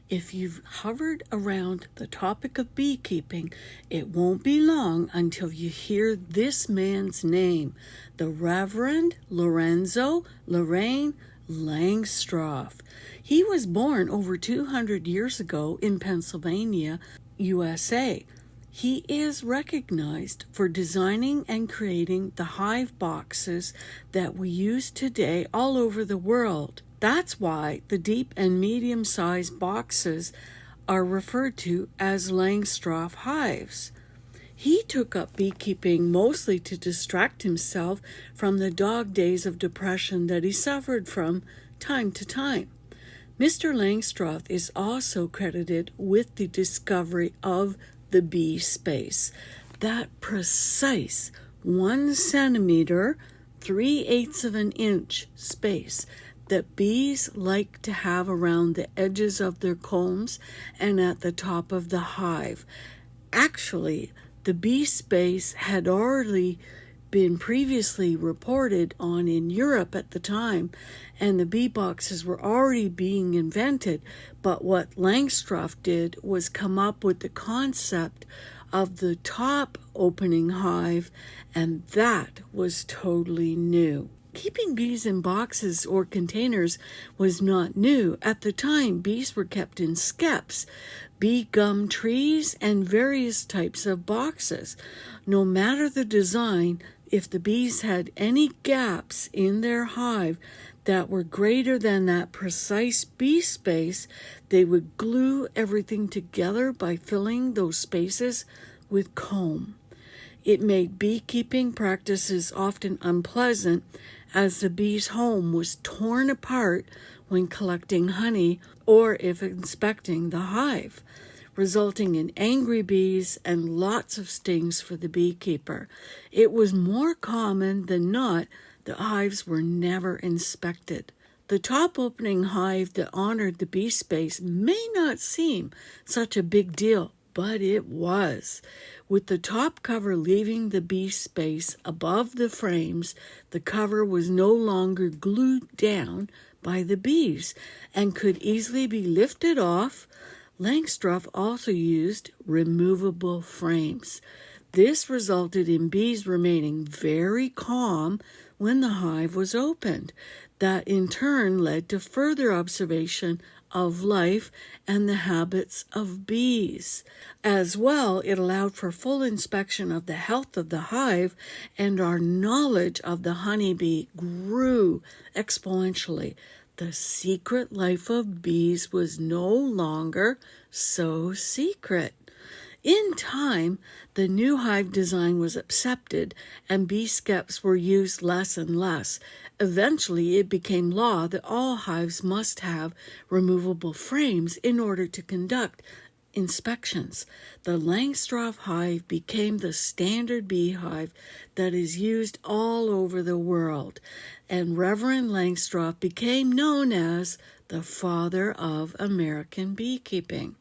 If you've hovered around the topic of beekeeping, it won't be long until you hear this man's name, the Reverend Lorenzo Lorraine Langstroth. He was born over 200 years ago in Pennsylvania, USA. He is recognized for designing and creating the hive boxes that we use today all over the world. That's why the deep and medium-sized boxes are referred to as Langstroth hives. He took up beekeeping mostly to distract himself from the dog days of depression that he suffered from time to time. Mr. Langstroth is also credited with the discovery of the bee space, that precise 1 centimeter, 3/8 of an inch space that bees like to have around the edges of their combs and at the top of the hive. Actually, the bee space had already been previously reported on in Europe at the time, and the bee boxes were already being invented, but what Langstroth did was come up with the concept of the top opening hive, and that was totally new. Keeping bees in boxes or containers was not new. At the time, bees were kept in skeps, bee gum trees, and various types of boxes. No matter the design, if the bees had any gaps in their hive that were greater than that precise bee space, they would glue everything together by filling those spaces with comb. It made beekeeping practices often unpleasant, as the bee's home was torn apart when collecting honey or if inspecting the hive, resulting in angry bees and lots of stings for the beekeeper. It was more common than not that hives were never inspected. The top opening hive that honored the bee space may not seem such a big deal, but it was. With the top cover leaving the bee space above the frames, the cover was no longer glued down by the bees and could easily be lifted off. Langstroth also used removable frames. This resulted in bees remaining very calm when the hive was opened. That in turn led to further observation of life and the habits of bees. As well, it allowed for full inspection of the health of the hive, and our knowledge of the honeybee grew exponentially. The secret life of bees was no longer so secret. In time, the new hive design was accepted, and bee skeps were used less and less. Eventually, it became law that all hives must have removable frames in order to conduct inspections. The Langstroth hive became the standard beehive that is used all over the world, and Reverend Langstroth became known as the Father of American Beekeeping.